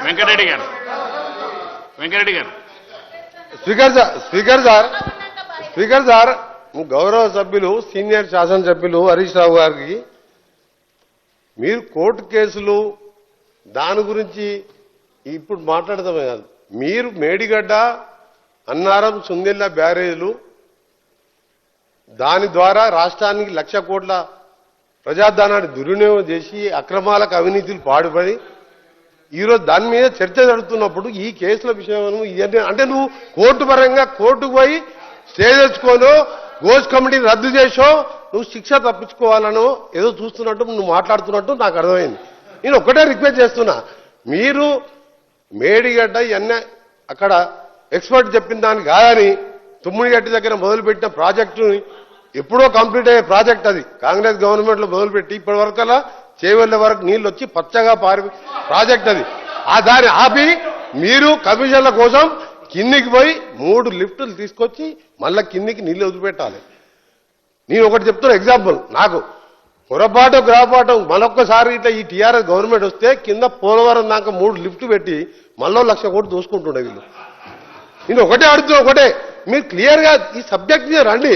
వెంకటరెడ్డి గారు speaker sir గౌరవ సభ్యులు సీనియర్ శాసనసభ్యులు హరీష్ రావు గారికి మీరు కోర్టు కేసులు దాని గురించి ఇప్పుడు మాట్లాడతామే కాదు, మీరు మేడిగడ్డ అన్నారం సుందిల్ల బ్యారేజ్లు దాని ద్వారా రాష్ట్రానికి 1,00,000 కోట్ల ప్రజాధనాన్ని దుర్వినియోగం చేసి అక్రమాలకు అవినీతిలు పాడుపడి ఈరోజు దాని మీద చర్చ జరుగుతున్నప్పుడు ఈ కేసుల విషయం ఇవన్నీ అంటే నువ్వు కోర్టు పరంగా కోర్టుకు పోయి స్టే తెచ్చుకోనో గోస్ కమిటీని రద్దు చేసో నువ్వు శిక్ష తప్పించుకోవాలనో ఏదో చూస్తున్నట్టు నువ్వు మాట్లాడుతున్నట్టు నాకు అర్థమైంది. నేను ఒక్కటే రిక్వెస్ట్ చేస్తున్నా, మీరు మేడిగడ్డ ఇవన్నీ అక్కడ ఎక్స్పర్ట్ చెప్పిన దానికి కాదని తుమ్మిడిగడ్డ దగ్గర మొదలుపెట్టిన ప్రాజెక్టుని ఎప్పుడో కంప్లీట్ అయ్యే ప్రాజెక్ట్ అది కాంగ్రెస్ గవర్నమెంట్ లో మొదలుపెట్టి ఇప్పటి వరకల్లా చేవెళ్ల వరకు నీళ్లు వచ్చి పచ్చగా పారి ప్రాజెక్ట్ అది. ఆ దాన్ని ఆపి మీరు కమిషన్ల కోసం కిందికి పోయి 3 లిఫ్టులు తీసుకొచ్చి మళ్ళా కిందికి నీళ్లు వదిలిపెట్టాలి. నేను ఒకటి చెప్తున్నా ఎగ్జాంపుల్, నాకు పొరపాటు గ్రాపాటు మరొక్కసారి ఇట్లా ఈ టీఆర్ఎస్ గవర్నమెంట్ వస్తే కింద పోలవరం దాకా 3 లిఫ్ట్ పెట్టి మళ్ళీ 1,00,000 కోట్లు దోసుకుంటుండే వీళ్ళు. నేను ఒకటే అడుగుతున్నా, ఒకటే మీరు క్లియర్ గా ఈ సబ్జెక్ట్ మీద రండి.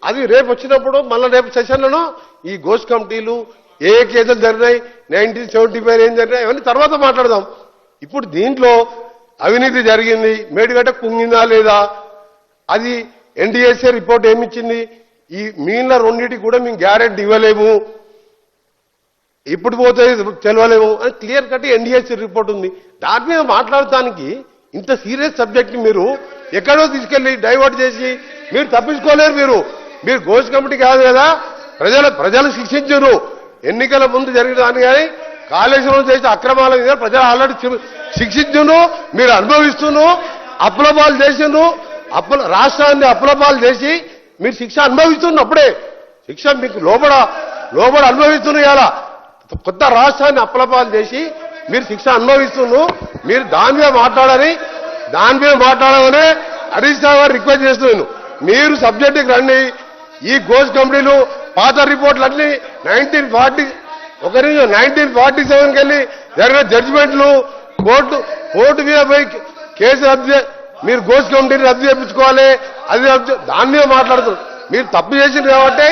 అది రేపు వచ్చినప్పుడు మళ్ళీ రేపు సెషన్లను ఈ గోస్ట్ కమిటీలు ఏ కేసులు జరిగినాయి, 1975 ఏం జరిగినాయి అవన్నీ తర్వాత మాట్లాడదాం. ఇప్పుడు దీంట్లో అవినీతి జరిగింది, మేడిగడ్డ కుంగిందా లేదా, అది ఎన్డీఎస్ఏ రిపోర్ట్ ఏమిచ్చింది, ఈ మిగిలిన రెండింటికి కూడా మేము గ్యారెంటీ ఇవ్వలేము, ఇప్పుడు పోతే తెలవలేము అని క్లియర్ కట్ ఎన్డీఎస్ఏ రిపోర్ట్ ఉంది. దాని మీద మాట్లాడటానికి ఇంత సీరియస్ సబ్జెక్ట్ మీరు ఎక్కడో తీసుకెళ్లి డైవర్ట్ చేసి మీరు తప్పించుకోలేరు. మీరు గోస్ట్ కమిటీ కాదు కదా, ప్రజలు శిక్షించరు. ఎన్నికల ముందు జరిగిన దాన్ని కానీ కాళేశ్వరం చేసిన అక్రమాల మీద ప్రజలు ఆల్రెడీ శిక్షించును, మీరు అనుభవిస్తున్నారు. అప్పులపాలు చేసిండ్రు, రాష్ట్రాన్ని అప్పులపాలు చేసి మీరు శిక్ష అనుభవిస్తున్నారు. అప్పుడే శిక్ష మీకు లోబడ అనుభవిస్తున్నారు. ఇలా కొత్త రాష్ట్రాన్ని అప్పులపాలు చేసి మీరు శిక్ష అనుభవిస్తున్నారు. మీరు దాని మీద మాట్లాడమని హరీష్ రావు గారు రిక్వెస్ట్ చేస్తున్నాను. మీరు సబ్జెక్టుకి రండి. ఈ గోస్ట్ కమిటీలు పాత రిపోర్ట్లన్నీ 1947కి వెళ్ళి జరిగిన జడ్జిమెంట్లు కోర్టు మీద పోయి కేసు రద్దు మీరు గోస్ట్ కమిటీని రద్దు చేయించుకోవాలి, అది దాని మీద మాట్లాడుతున్నారు. మీరు తప్పు చేసింది కాబట్టి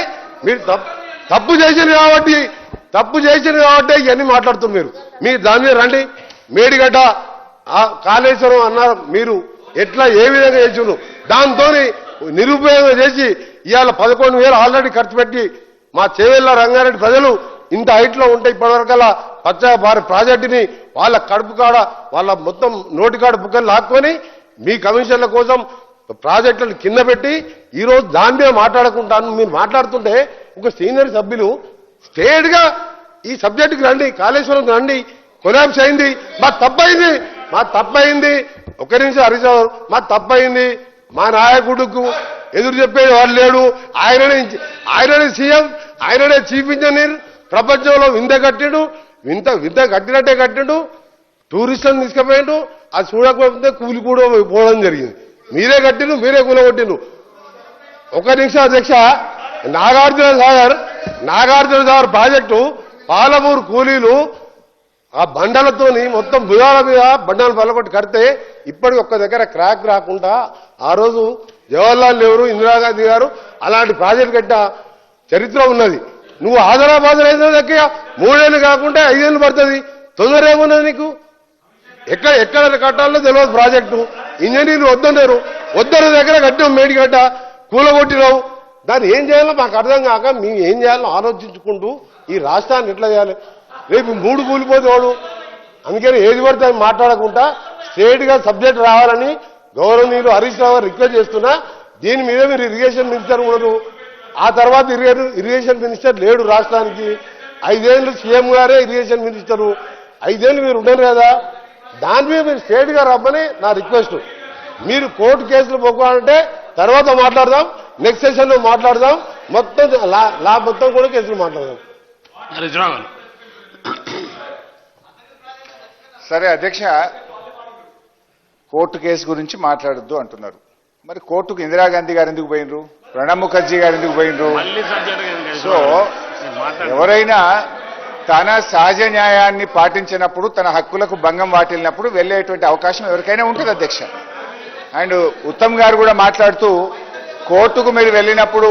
ఇవన్నీ మాట్లాడుతున్నారు. మీరు దాని మీద రండి. మేడిగడ్డ కాళేశ్వరం అన్నారు, మీరు ఎట్లా ఏ విధంగా చేస్తున్నారు, దాంతో నిరుపయోగం చేసి ఇవాళ 11,000 ఆల్రెడీ ఖర్చు పెట్టి మా చేవెళ్ల రంగారెడ్డి ప్రజలు ఇంత హైట్ లో ఉంటే ఇప్పటివరకల్లా పచ్చగా భారీ ప్రాజెక్టుని వాళ్ళ కడుపు కాడ వాళ్ళ మొత్తం నోటికాడ బుక్కలు లాక్కొని మీ కమిషన్ల కోసం ప్రాజెక్టులను కింద పెట్టి ఈరోజు దాని మీద మాట్లాడుకుంటాను. మీరు మాట్లాడుతుంటే ఒక సీనియర్ సభ్యులు స్టేట్ గా ఈ సబ్జెక్టుకి రండి, కాళేశ్వరం రండి, కొలాప్స్ అయింది, మా తప్పయింది. ఒక నిమిషం హరీష్ రావు, మా తప్పయింది, మా నాయకుడుకు ఎదురు చెప్పేది వాడు లేడు, ఆయననే సీఎం, ఆయననే చీఫ్ ఇంజనీర్, ప్రపంచంలో వింత కట్టినట్టే కట్టిండు, టూరిస్టులను తీసుకుపోయిండు, అది చూడకపోతే కూలి కూడా పోవడం జరిగింది. మీరే కట్టిండు, మీరే కూలగొట్టిండు. ఒక నిమిషం అధ్యక్ష, నాగార్జున సాగర్ ప్రాజెక్టు పాలమూరు కూలీలు ఆ బండలతోని మొత్తం భుజాల మీద బండలు పలకొట్టి కడితే ఇప్పటికి ఒక్క దగ్గర క్రాక్ రాకుండా ఆ రోజు జవహర్లాల్ నెహ్రూ, ఇందిరాగాంధీ గారు అలాంటి ప్రాజెక్టు కట్టిన చరిత్ర ఉన్నది. నువ్వు ఆదరాబాద్ అయితే దగ్గర 3 ఏళ్ళు కాకుండా 5 ఏళ్ళు పడుతుంది. తొందర ఏమున్నది నీకు? ఎక్కడ కట్టాలో తెలియదు ప్రాజెక్టు. ఇంజనీర్లు వద్దరు దగ్గర కట్టాం, మేడిగడ్డ కూలగొట్టినావు. దాన్ని ఏం చేయాలో మాకు అర్థం కాక మేము ఏం చేయాలో ఆలోచించుకుంటూ ఈ రాష్ట్రాన్ని ఎట్లా చేయాలి, రేపు 3 కూలిపోతే వాడు. అందుకని ఏది పడితే అది మాట్లాడకుండా స్ట్రేట్ గా సబ్జెక్ట్ రావాలని గౌరవనీయులు హరీష్ రావు రిక్వెస్ట్ చేస్తున్నా. దీని మీద మీరు ఇరిగేషన్ మినిస్టర్ ఉన్నారు, ఆ తర్వాత ఇరిగేషన్ మినిస్టర్ లేడు రాష్ట్రానికి. 5 ఏళ్ళు సీఎం గారే ఇరిగేషన్ మినిస్టరు, 5 ఏళ్ళు మీరు ఉండరు కదా. దాని మీద మీరు స్ట్రేట్ గా రమ్మని నా రిక్వెస్ట్. మీరు కోర్టు కేసులు పోవాలంటే తర్వాత మాట్లాడదాం, నెక్స్ట్ సెషన్ లో మాట్లాడదాం, మొత్తం మొత్తం కూడా కేసులు మాట్లాడదాం. సరే అధ్యక్ష, కోర్టు కేసు గురించి మాట్లాడొద్దు అంటున్నారు. మరి కోర్టుకు ఇందిరాగాంధీ గారు ఎందుకు పోయినరు, ప్రణబ్ ముఖర్జీ గారు ఎందుకు పోయినరు? సో ఎవరైనా తన సహజ న్యాయాన్ని పాటించినప్పుడు తన హక్కులకు భంగం వాటిల్లినప్పుడు వెళ్ళేటువంటి అవకాశం ఎవరికైనా ఉంటుంది అధ్యక్ష. అండ్ ఉత్తమ్ గారు కూడా మాట్లాడుతూ కోర్టుకు మీరు వెళ్ళినప్పుడు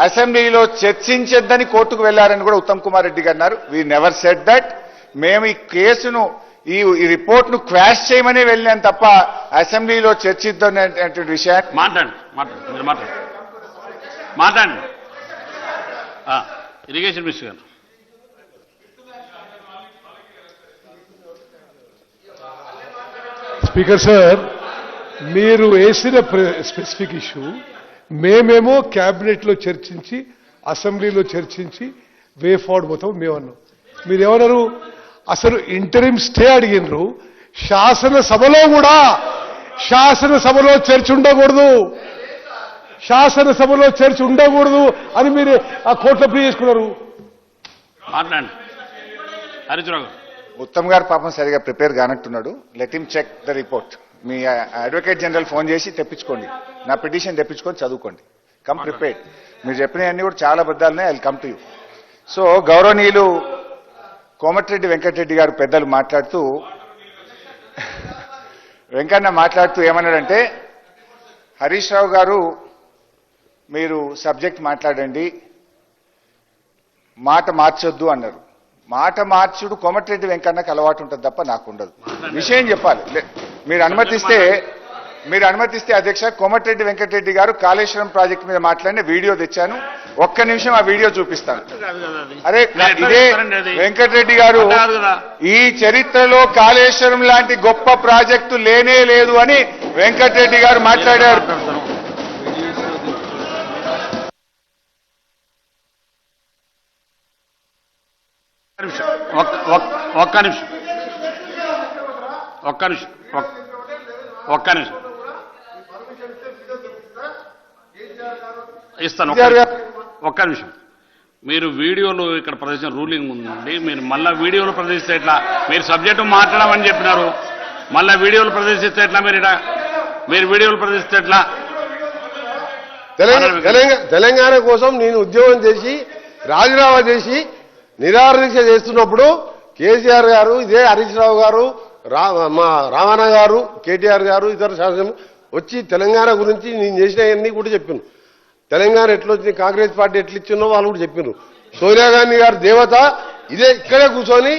అసెంబ్లీలో చర్చించొద్దని కోర్టుకు వెళ్లారని కూడా ఉత్తమ్ కుమార్ రెడ్డి గారు అన్నారు. We never said that. మేము ఈ కేసును ఈ రిపోర్ట్ ను క్వాష్ చేయమని వెళ్ళాం తప్ప అసెంబ్లీలో చర్చిద్దామనేటువంటి విషయాన్ని మాట్లాడండి. ఇరిగేషన్ మినిస్టర్ గారు. స్పీకర్ సార్, మీరు వేసిన స్పెసిఫిక్ ఇష్యూ మేమేమో క్యాబినెట్ లో చర్చించి అసెంబ్లీలో చర్చించి వే ఫార్వర్డ్ పోతాం మేమన్నాం. మీరేమన్నారు? అసలు ఇంటరిమ్ స్టే అడిగినరు. శాసనసభలో కూడా శాసనసభలో చర్చ ఉండకూడదు, శాసనసభలో చర్చ ఉండకూడదు అని మీరు ఆ కోర్టులో ప్లే చేసుకున్నారు. మాట్లాడండి హరీశ్రావు గారు. ఉత్తమ్ గారు పాపం సరిగా ప్రిపేర్ కానట్టున్నాడు. Let him check the report. మీ అడ్వకేట్ జనరల్ ఫోన్ చేసి తెప్పించుకోండి, నా పిటిషన్ తెప్పించుకొని చదువుకోండి. Come prepared. మీరు చెప్పినవన్నీ కూడా చాలా బద్దాలున్నాయి. I will come to you. So గౌరవనీయులు కోమటిరెడ్డి వెంకటరెడ్డి గారు పెద్దలు మాట్లాడుతూ వెంకన్న మాట్లాడుతూ ఏమన్నాడంటే, హరీష్ రావు గారు మీరు సబ్జెక్ట్ మాట్లాడండి, మాట మార్చొద్దు అన్నారు. మాట మార్చుడు కోమటిరెడ్డి వెంకన్నకు అలవాటు ఉంటుంది తప్ప నాకు ఉండదు. విషయం చెప్పాలి. మీరు అనుమతిస్తే అధ్యక్ష, కోమటిరెడ్డి వెంకటరెడ్డి గారు కాళేశ్వరం ప్రాజెక్టు మీద మాట్లాడిన వీడియో తెచ్చాను. ఒక్క నిమిషం ఆ వీడియో చూపిస్తాను. అరే ఇదే వెంకటరెడ్డి గారు, ఈ చరిత్రలో కాళేశ్వరం లాంటి గొప్ప ప్రాజెక్టు లేనే లేదు అని వెంకటరెడ్డి గారు మాట్లాడారు. ఒక్క నిమిషం ఇస్తాను. ఒక్క నిమిషం. మీరు వీడియోలో ఇక్కడ ప్రదర్శన రూలింగ్ ఉందండి. మీరు మళ్ళా వీడియోలో ప్రదర్శిస్తే ఎట్లా? మీరు సబ్జెక్టు మాట్లాడమని చెప్పినారు, మళ్ళా వీడియోలు ప్రదర్శిస్తే ఎట్లా? మీరు వీడియోలు ప్రదర్శిస్తే ఎట్లా? తెలంగాణ కోసం నేను ఉద్యోగం చేసి రాజీనామా చేసి నిరాదీక్ష చేస్తున్నప్పుడు కేసీఆర్ గారు, ఇదే హరీష్ రావు గారు, మా రావణ గారు, కేటీఆర్ గారు, ఇతర శాసనం వచ్చి తెలంగాణ గురించి నేను చేసినవన్నీ కూడా చెప్పాను. తెలంగాణ ఎట్లొచ్చింది, కాంగ్రెస్ పార్టీ ఎట్లిచ్చిందో వాళ్ళు కూడా చెప్పారు. సోనియా గాంధీ గారు దేవత ఇదే ఇక్కడే కూర్చొని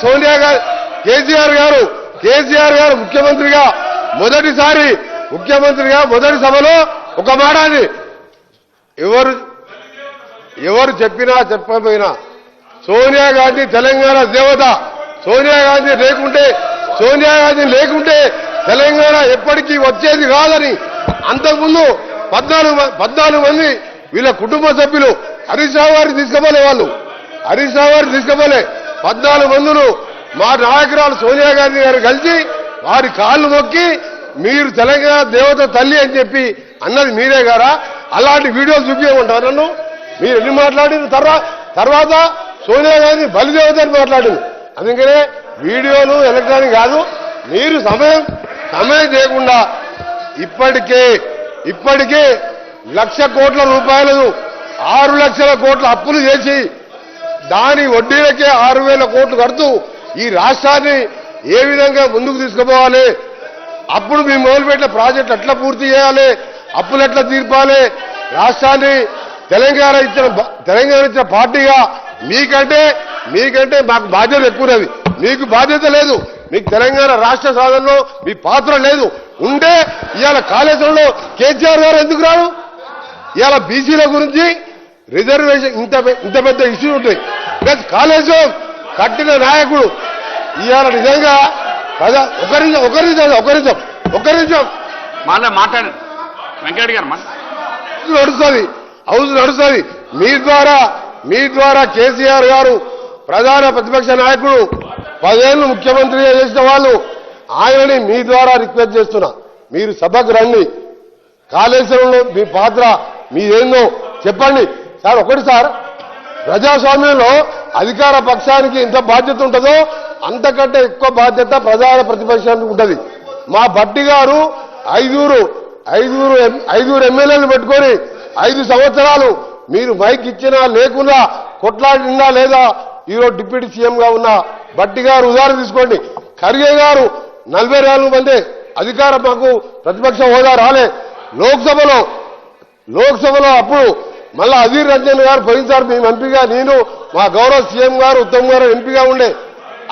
సోనియా గారు, కేసీఆర్ గారు ముఖ్యమంత్రిగా మొదటి సభలో ఒక మాటని ఎవరు చెప్పినా చెప్పకపోయినా సోనియా గాంధీ తెలంగాణ దేవత. సోనియా గాంధీ లేకుంటే తెలంగాణ ఎప్పటికీ వచ్చేది కాదని అంతకుముందు 14 మంది వీళ్ళ కుటుంబ సభ్యులు హరీష్ రావు గారిని తీసుకుపోలే. 14 మందులు మా నాయకురాలు సోనియా గాంధీ గారు కలిసి వారి కాళ్ళు మొక్కి మీరు తెలంగాణ దేవత తల్లి అని చెప్పి అన్నది మీరే గారా? అలాంటి వీడియోలు చూపించమంటారు నన్ను? మీరు ఎన్ని మాట్లాడిన తర్వాత సోనియా గాంధీ బలిదేవత అని మాట్లాడింది. అందుకనే వీడియోలు ఎలక్ట్రానిక్ కాదు. మీరు సమయం చేయకుండా ఇప్పటికే 1,00,000 కోట్ల రూపాయలు 6 లక్షల కోట్ల అప్పులు చేసి దాని వడ్డీలకే 6,000 కోట్లు కడుతూ ఈ రాష్ట్రాన్ని ఏ విధంగా ముందుకు తీసుకుపోవాలి, అప్పుడు మీ మొదలుపెట్టిన ప్రాజెక్టులు ఎట్లా పూర్తి చేయాలి, అప్పులు ఎట్లా తీర్పాలి, రాష్ట్రాన్ని తెలంగాణ ఇచ్చిన పార్టీగా మీకంటే మాకు బాధ్యత ఎక్కువది. మీకు బాధ్యత లేదు. మీకు తెలంగాణ రాష్ట్ర సాధనలో మీ పాత్ర లేదు. ఉంటే ఇవాళ కాళేశ్వరంలో కేసీఆర్ గారు ఎందుకు రావు? ఇవాళ బీసీల గురించి రిజర్వేషన్ ఇంత పెద్ద ఇష్యూ ఉంటాయి. ప్లస్ కాళేశ్వరం కట్టిన నాయకుడు ఇవాళ నిజంగా ఒక నిమిషం మాట్లాడండి వెంకయ్య గారు. హౌస్ నడుస్తుంది. మీ ద్వారా కేసీఆర్ గారు ప్రధాన ప్రతిపక్ష నాయకుడు 10 ఏళ్లు ముఖ్యమంత్రిగా చేసిన వాళ్ళు, ఆయనని మీ ద్వారా రిక్వెస్ట్ చేస్తున్నా, మీరు సభకు రండి. కాళేశ్వరంలో మీ పాత్ర మీదేందో చెప్పండి సార్. ఒకటి సార్, ప్రజాస్వామ్యంలో అధికార పక్షానికి ఎంత బాధ్యత ఉంటుందో అంతకంటే ఎక్కువ బాధ్యత ప్రధాన ప్రతిపక్షానికి ఉంటుంది. మా భట్టి గారు 5 ఎమ్మెల్యేలు పెట్టుకొని 5 సంవత్సరాలు మీరు మైక్ ఇచ్చినా లేకున్నా కొట్లాడినా లేదా ఈరోజు డిప్యూటీ సీఎంగా ఉన్న భట్టి గారు ఉదాహరణ తీసుకోండి. ఖర్గే గారు 44 మంది అధికారం మాకు ప్రతిపక్ష హోదా రాలే. లోక్సభలో అప్పుడు మళ్ళా అధీర్ రంజన్ గారు పోయినసారి మేము ఎంపీగా, నేను మా గౌరవ సీఎం గారు ఉత్తమ్ గారు ఎంపీగా ఉండే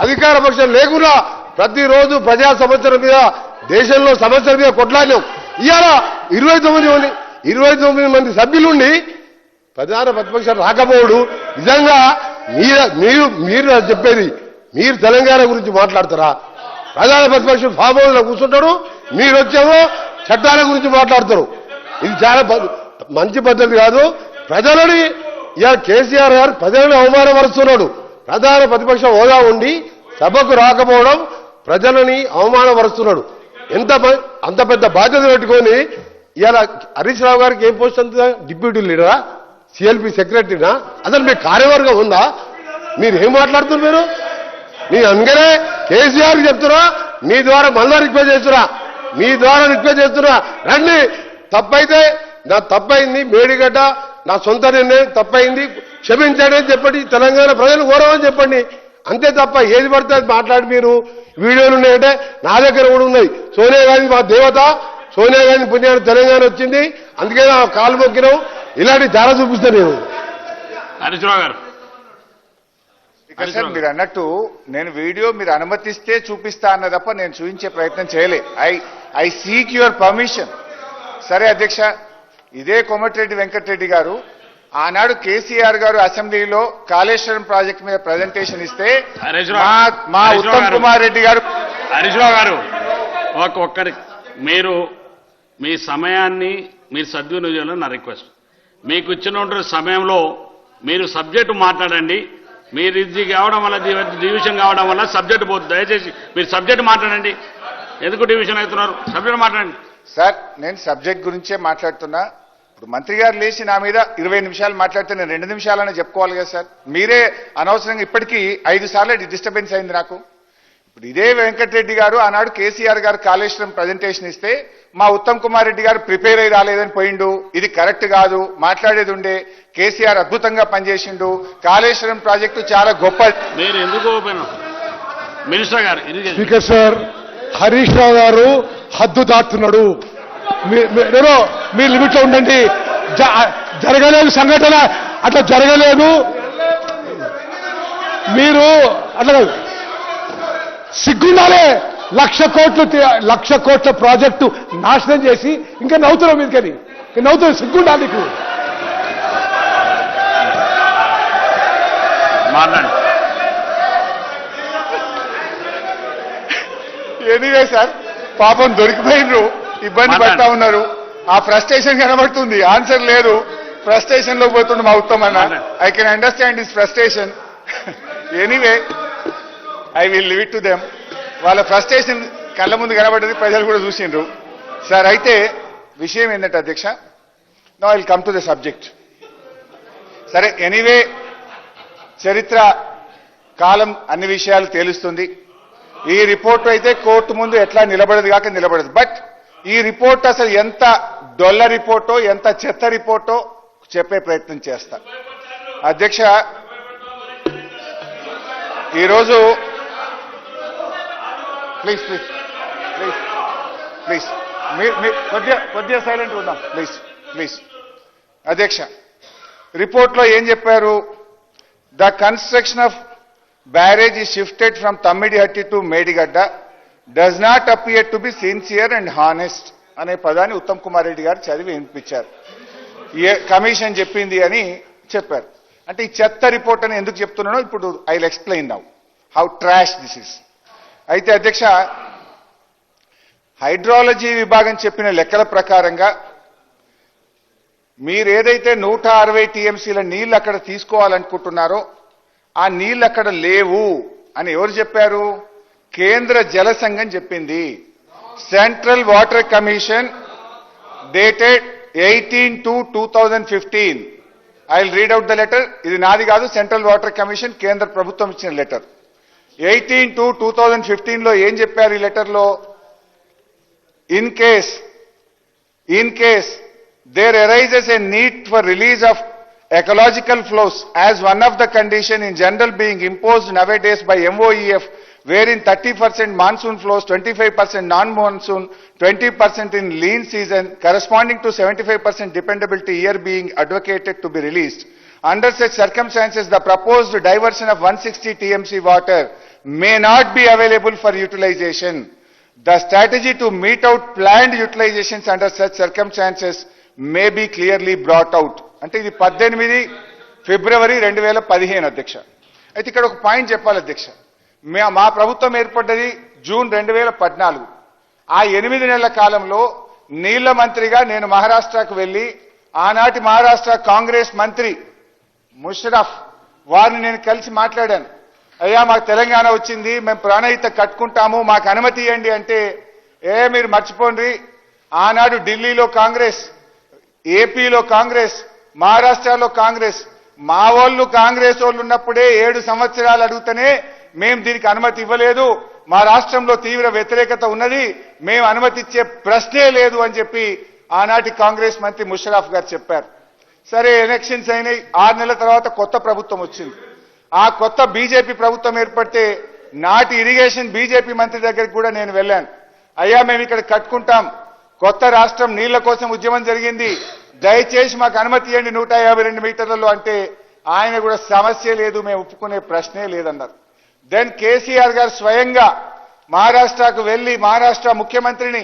అధికార పక్షం లేకుండా ప్రతిరోజు ప్రజా సమస్యల మీద దేశంలో సమస్యల మీద కొట్లాడినాం. ఇవాళ 29 మంది సభ్యులుండి ప్రధాన ప్రతిపక్షం రాకపోవడు నిజంగా మీరు చెప్పేది మీరు తెలంగాణ గురించి మాట్లాడతారా? ప్రధాన ప్రతిపక్షం ఫామ్ హౌస్ లో కూర్చుంటారు, మీరు వచ్చేమో చట్టాల గురించి మాట్లాడతారు. ఇది చాలా మంచి పద్ధతి కాదు. ప్రజలని ఇవాళ కేసీఆర్ గారు ప్రజలను అవమానపరుస్తున్నాడు. ప్రధాన ప్రతిపక్ష హోదా ఉండి సభకు రాకపోవడం ప్రజలని అవమానపరుస్తున్నాడు. అంత పెద్ద బాధ్యత పెట్టుకొని ఇవాళ హరీష్ రావు గారికి ఏం పోస్ట్ అంత డిప్యూటీ లీడరా, సిఎల్పి సెక్రటరీనా? అసలు మీ కార్యవర్గం ఉందా? మీరు ఏం మాట్లాడుతున్నారు? మీరు అందుకనే కేసీఆర్కి చెప్తున్నా, మీ ద్వారా మళ్ళా రిక్వెస్ట్ చేస్తున్నా, రండి. తప్పైతే నా తప్పైంది, మేడిగడ్డ నా సొంత నిర్ణయం తప్పైంది, క్షమించండి అని చెప్పండి. తెలంగాణ ప్రజలు గౌరవం చెప్పండి. అంతే తప్ప ఏది పడితే అది మాట్లాడి మీరు వీడియోలు ఉన్నాయంటే నా దగ్గర కూడా ఉన్నాయి. సోనియా గాంధీ మా దేవత, సోనియా గాంధీ పుణ్యాన్ని తెలంగాణ వచ్చింది, అందుకే నా కాలు మొక్కినాం. ఇలాంటి చాలా చూపిస్తాను నేను. హరీష్ రావు గారు, సార్ మీరు అన్నట్టు నేను వీడియో మీరు అనుమతిస్తే చూపిస్తా అన్న తప్ప నేను చూపించే ప్రయత్నం చేయలే. I seek your permission. సరే అధ్యక్ష, ఇదే కోమటిరెడ్డి వెంకటరెడ్డి గారు ఆనాడు కేసీఆర్ గారు అసెంబ్లీలో కాళేశ్వరం ప్రాజెక్టు మీద ప్రజెంటేషన్ ఇస్తే మా ఉత్తమ్ కుమార్ రెడ్డి గారు. హరీష్ రావు గారు, ఒక్కరి మీరు మీ సమయాన్ని మీరు సద్వినియోగంలో నా రిక్వెస్ట్. మీకు ఇచ్చిన సమయంలో మీరు సబ్జెక్టు మాట్లాడండి. మీరు ఇది కావడం వల్ల డివిజన్ కావడం వల్ల సబ్జెక్టు పోతుంది. దయచేసి మీరు సబ్జెక్టు మాట్లాడండి. ఎందుకు డివిజన్ అవుతున్నారు? సబ్జెక్టు మాట్లాడండి. సార్ నేను సబ్జెక్ట్ గురించే మాట్లాడుతున్నా. ఇప్పుడు మంత్రి గారు లేచి నా మీద 20 నిమిషాలు మాట్లాడితే నేను 2 నిమిషాలనే చెప్పుకోవాలి కదా సార్. మీరే అనవసరంగా ఇప్పటికీ 5 సార్లు డిస్టర్బెన్స్ అయింది నాకు. ఇప్పుడు ఇదే వెంకటరెడ్డి గారు ఆనాడు కేసీఆర్ గారు కాళేశ్వరం ప్రజెంటేషన్ ఇస్తే మా ఉత్తమ్ కుమార్ రెడ్డి గారు ప్రిపేర్ అయి రాలేదని పోయిండు. ఇది కరెక్ట్ కాదు, మాట్లాడేది ఉండే. కేసీఆర్ అద్భుతంగా పనిచేసిండు, కాళేశ్వరం ప్రాజెక్టు చాలా గొప్ప. మీరు ఎందుకు మినిస్టర్ గారు స్పీకర్ సార్, హరీష్ రావు గారు హద్దు దాటుతున్నాడు. మీ లిమిట్ లో ఉండండి. జరగలేదు సంఘటన, అట్లా జరగలేదు. మీరు అట్లా సిగ్గుండాలే. 1,00,00,000 కోట్ల ప్రాజెక్టు నాశనం చేసి ఇంకా నవ్వుతున్నావు మీదకని. నవ్వుతున్నావు, సిగ్గుండాలి నీకు. ఎనీవే సార్, పాపం దొరికిపోయినరు, ఇబ్బంది పడతా ఉన్నారు. ఆ ఫ్రస్ట్రేషన్ కనబడుతుంది, ఆన్సర్ లేదు. ఫ్రస్ట్రేషన్ లో పోతుండు మా ఉత్తమ్ అన్న. I can understand this frustration. Anyway I will live it to them. వాళ్ళ ఫ్రస్ట్రేషన్ కళ్ళ ముందు కనబడ్డది, ప్రజలు కూడా చూసిండ్రు. సార్ అయితే విషయం ఏంటంటే అధ్యక్ష, now I will come to the subject. సరే ఎనీవే చరిత్ర కాలం అన్ని విషయాలు తేలుస్తుంది. ఈ రిపోర్ట్ అయితే కోర్టు ముందు ఎట్లా నిలబడదు కాక నిలబడదు. బట్ ఈ రిపోర్ట్ అసలు ఎంత డొల్ల రిపోర్టో ఎంత చెత్త రిపోర్టో చెప్పే ప్రయత్నం చేస్తా. అధ్యక్ష, ఈరోజు ప్లీజ్ ప్లీజ్ ప్లీజ్ ప్లీజ్ కొద్దిగా సైలెంట్ ఉందాం ప్లీజ్ ప్లీజ్. అధ్యక్ష, రిపోర్ట్లో ఏం చెప్పారు? The construction of barrage is shifted from Tammidihatti to Medigadda does not appear to be sincere and honest అనే పదాన్ని ఉత్తమ్ కుమార్ రెడ్డి గారు చదివి వినిపించారు. కమిషన్ చెప్పింది అని చెప్పారు. అంటే ఈ చెత్త రిపోర్ట్ అని ఎందుకు చెప్తున్నానో ఇప్పుడు I will explain now how trash this is. అయితే అధ్యక్ష, హైడ్రాలజీ విభాగం చెప్పిన లెక్కల ప్రకారంగా మీరు ఏదైతే 160 టీఎంసీల నీళ్లు అక్కడ తీసుకోవాలనుకుంటున్నారో ఆ నీళ్లు అక్కడ లేవు అని ఎవరు చెప్పారు? కేంద్ర జల సంఘం చెప్పింది. Central water commission dated 18/2/2015. I will read out the letter. ఇది నాది కాదు, సెంట్రల్ వాటర్ కమిషన్ కేంద్ర ప్రభుత్వం ఇచ్చిన లెటర్. 18/2/2015 ఏం చెప్పారు ఈ లెటర్లో? In case there arises a need for release of ecological flows as one of the condition in general being imposed nowadays by MOEF, wherein 30% monsoon flows, 25% non-monsoon, 20% in lean season, corresponding to 75% dependability year being advocated to be released. Under such circumstances, the proposed diversion of 160 TMC water may not be available for utilization. The strategy to meet out planned utilizations under such circumstances may be clearly brought out. అంటే ఇది 18 ఫిబ్రవరి 2015 అధ్యక్ష. అయితే ఇక్కడ ఒక point చెప్పాలి అధ్యక్ష. మా ప్రభుత్వం ఏర్పడ్డది జూన్ 2014. ఆ 8 నెలల కాలంలో నీళ్ల మంత్రిగా నేను మహారాష్ట్రకు వెళ్లి ఆనాటి మహారాష్ట్ర కాంగ్రెస్ మంత్రి ముషరఫ్ వారిని నేను కలిసి మాట్లాడాను. అయ్యా మాకు తెలంగాణ వచ్చింది, మేము ప్రాణహిత కట్టుకుంటాము, మాకు అనుమతి ఇవ్వండి అంటే, మీరు మర్చిపోండి, ఆనాడు ఢిల్లీలో కాంగ్రెస్, ఏపీలో కాంగ్రెస్, మహారాష్ట్రలో కాంగ్రెస్, మా వాళ్ళు కాంగ్రెస్ వాళ్ళు ఉన్నప్పుడే 7 సంవత్సరాలు అడుగుతూనే మేము దీనికి అనుమతి ఇవ్వలేదు, మా రాష్ట్రంలో తీవ్ర వ్యతిరేకత ఉన్నది, మేము అనుమతి ఇచ్చే ప్రశ్నే లేదు అని చెప్పి ఆనాటి కాంగ్రెస్ మంత్రి ముషరఫ్ గారు చెప్పారు. సరే ఎలక్షన్స్ అయినాయి, 6 నెలల తర్వాత కొత్త ప్రభుత్వం వచ్చింది. ఆ కొత్త బీజేపీ ప్రభుత్వం ఏర్పడితే నాటి ఇరిగేషన్ బీజేపీ మంత్రి దగ్గరికి కూడా నేను వెళ్ళాను. అయ్యా మేము ఇక్కడ కట్టుకుంటాం, కొత్త రాష్ట్రం నీళ్ల కోసం ఉద్యమం జరిగింది, దయచేసి మాకు అనుమతి ఇవ్వండి 152 మీటర్లలో అంటే ఆయన కూడా సమస్య లేదు, మేము ఒప్పుకునే ప్రశ్నే లేదన్నారు. దెన్ కేసీఆర్ గారు స్వయంగా మహారాష్ట్రకు వెళ్లి మహారాష్ట్ర ముఖ్యమంత్రిని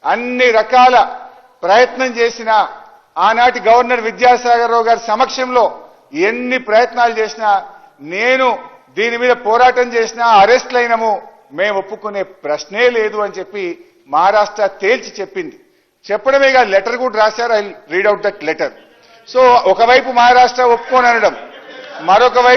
అన్ని రకాల ప్రయత్నం చేసిన, ఆనాటి గవర్నర్ విద్యాసాగర్ రావు గారి సమక్షంలో ఎన్ని ప్రయత్నాలు చేసినా, నేను దీని మీద పోరాటం చేసినా, అరెస్ట్లు అయినము, మేము ఒప్పుకునే ప్రశ్నే లేదు అని చెప్పి మహారాష్ట్ర తేల్చి చెప్పింది. చెప్పడమే కాదు, లెటర్ కూడా రాశారు. I read out that letter. So ఒకవైపు మహారాష్ట్ర ఒప్పుకోనడం, మరొక వైపు